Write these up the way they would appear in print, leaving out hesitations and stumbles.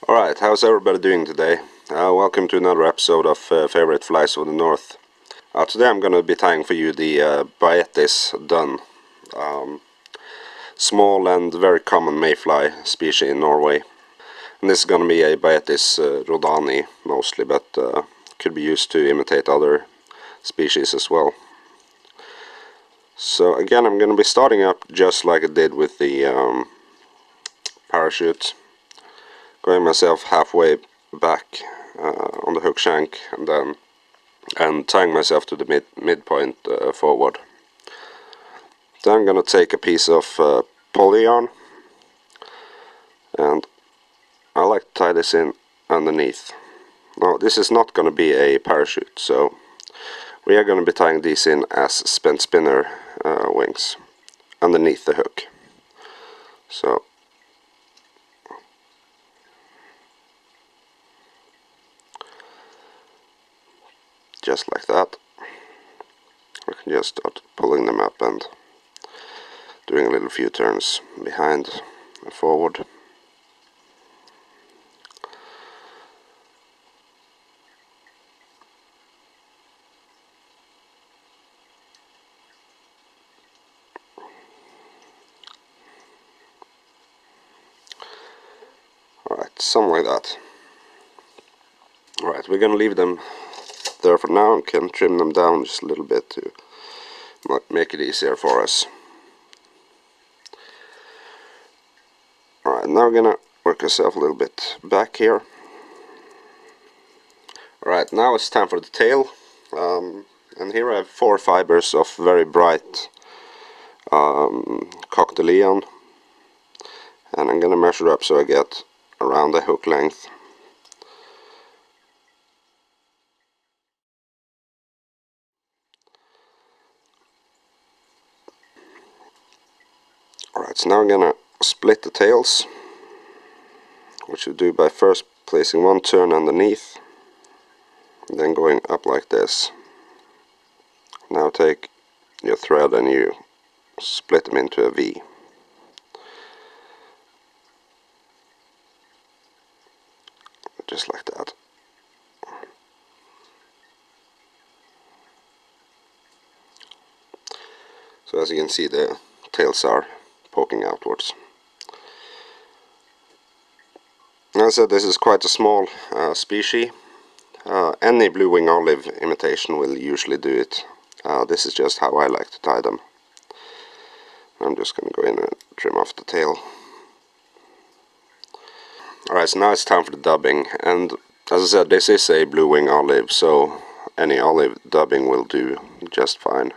Alright, how's everybody doing today? Welcome to another episode of Favorite Flies of the North. Today I'm going to be tying for you the Baetis Dun, small and very common mayfly species in Norway. And this is going to be a Baetis rhodani mostly, but could be used to imitate other species as well. So again, I'm going to be starting up just like I did with the parachute, going myself halfway back on the hook shank and tying myself to the midpoint forward. Then I'm going to take a piece of poly yarn, and I like to tie this in underneath. Now this is not going to be a parachute, so we are going to be tying these in as spent spinner wings underneath the hook. So just like that. We can just start pulling them up and doing a little few turns behind and forward. Alright, something like that. Alright, we're gonna leave them there for now and can trim them down just a little bit to make it easier for us. Alright, now we're gonna work ourselves a little bit back here. Alright, now it's time for the tail. And here I have 4 fibers of very bright cocktail, and I'm gonna measure up so I get around the hook length. Alright, so now I'm gonna split the tails, which you do by first placing one turn underneath, then going up like this. Now take your thread and you split them into a V. Just like that. So as you can see, the tails are poking outwards. As I said, this is quite a small species. Any blue wing olive imitation will usually do it. This is just how I like to tie them. I'm just going to go in and trim off the tail. Alright, so now it's time for the dubbing, and as I said, this is a blue wing olive, so any olive dubbing will do just fine.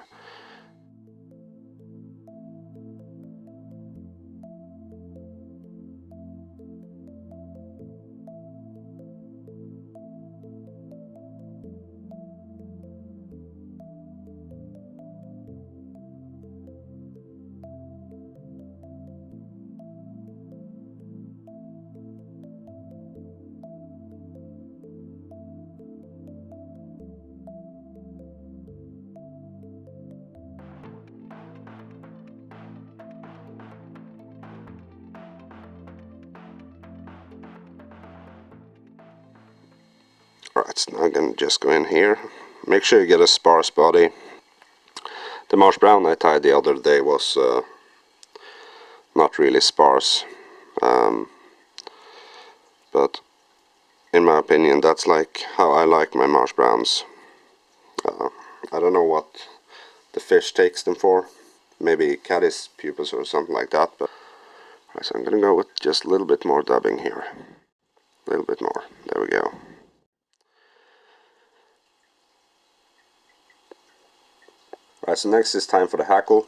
Alright, so now I'm going to just go in here. Make sure you get a sparse body. The marsh brown I tied the other day was not really sparse, but in my opinion that's like how I like my marsh browns. I don't know what the fish takes them for, maybe caddis pupils or something like that, but right, so I'm going to go with just a little bit more dubbing here. A little bit more, there we go. Alright, so next is time for the hackle,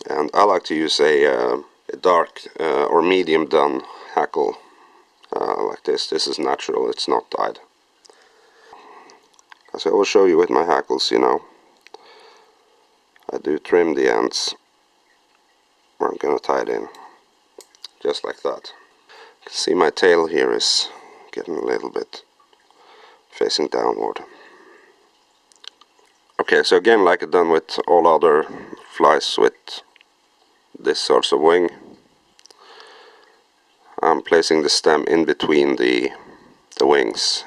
and I like to use a dark or medium dun hackle like this. This is natural, it's not dyed. As I will show you with my hackles, you know, I do trim the ends where I'm going to tie it in, just like that. You can see my tail here is getting a little bit facing downward. Okay, so again, like I've done with all other flies with this sort of wing, I'm placing the stem in between the wings.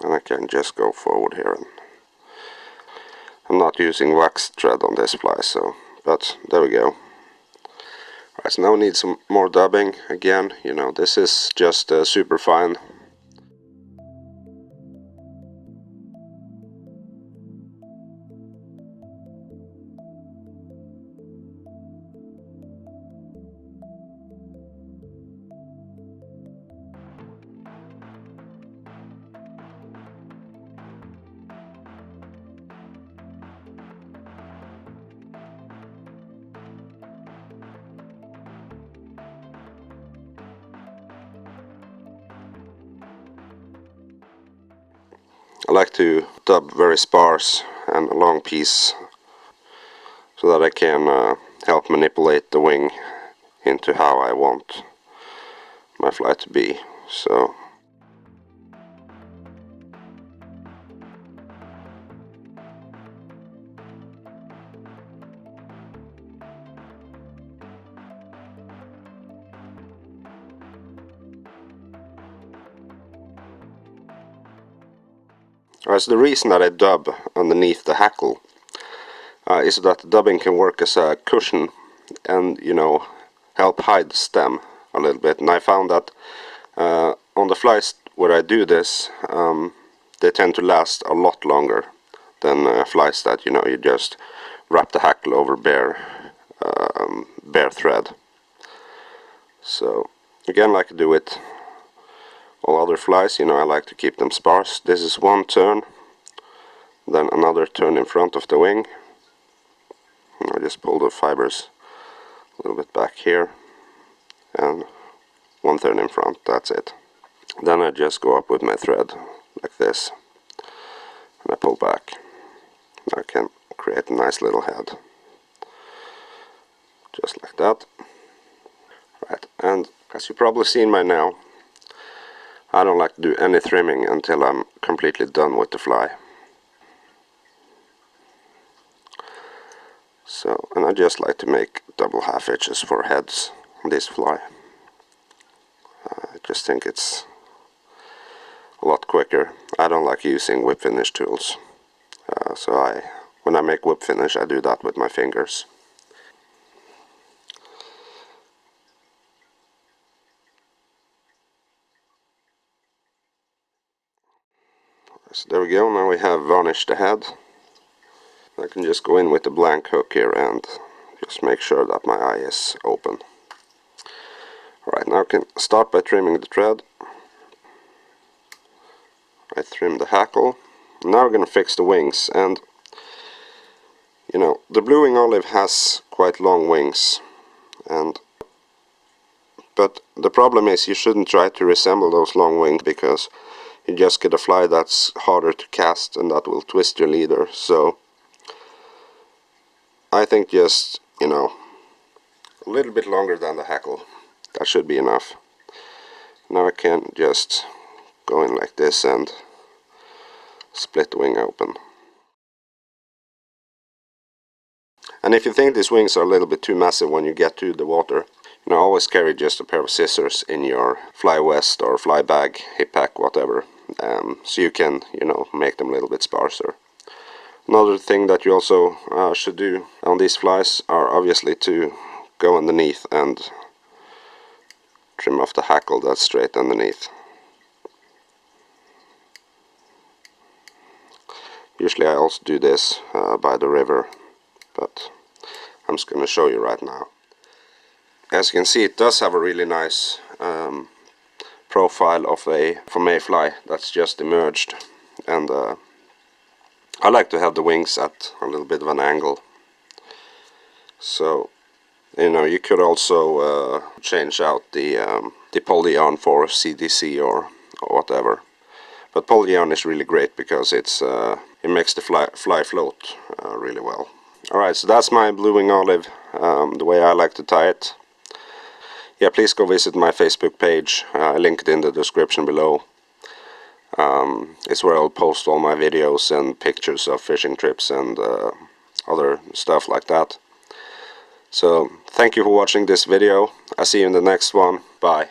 And I can just go forward here. And I'm not using wax thread on this fly, so, but there we go. Alright, so now we need some more dubbing. Again, you know, this is just super fine. I like to dub very sparse and a long piece so that I can help manipulate the wing into how I want my fly to be. So alright, so the reason that I dub underneath the hackle is that the dubbing can work as a cushion and, you know, help hide the stem a little bit. And I found that on the flies where I do this, they tend to last a lot longer than flies that, you know, you just wrap the hackle over bare thread. So again, like I do with all other flies, you know, I like to keep them sparse. This is one turn, then another turn in front of the wing. And I just pull the fibers a little bit back here, and one turn in front, that's it. Then I just go up with my thread like this, and I pull back. I can create a nice little head, just like that. Right, and as you've probably seen by now, I don't like to do any trimming until I'm completely done with the fly. So, and I just like to make double half hitches for heads on this fly. I just think it's a lot quicker. I don't like using whip finish tools, so when I make whip finish, I do that with my fingers. So there we go, now we have varnished the head. I can just go in with the blank hook here and just make sure that my eye is open. Alright, now I can start by trimming the thread. I trim the hackle. Now we're going to fix the wings, and you know, the blue-winged olive has quite long wings, but the problem is you shouldn't try to resemble those long wings, because you just get a fly that's harder to cast and that will twist your leader. So I think just, you know, a little bit longer than the hackle, that should be enough. Now I can just go in like this and split the wing open. And if you think these wings are a little bit too massive when you get to the water, you know, always carry just a pair of scissors in your fly vest or fly bag, hip pack, whatever, so you can, you know, make them a little bit sparser. Another thing that you also should do on these flies are obviously to go underneath and trim off the hackle that's straight underneath. Usually I also do this by the river, but I'm just going to show you right now. As you can see, it does have a really nice profile of a mayfly that's just emerged, and I like to have the wings at a little bit of an angle. So, you know, you could also change out the poly yarn for CDC or whatever. But poly yarn is really great because it makes the fly float really well. Alright, so that's my blue-winged olive, the way I like to tie it. Yeah, please go visit my Facebook page. I linked it in the description below. It's where I'll post all my videos and pictures of fishing trips and other stuff like that. So thank you for watching this video. I'll see you in the next one. Bye.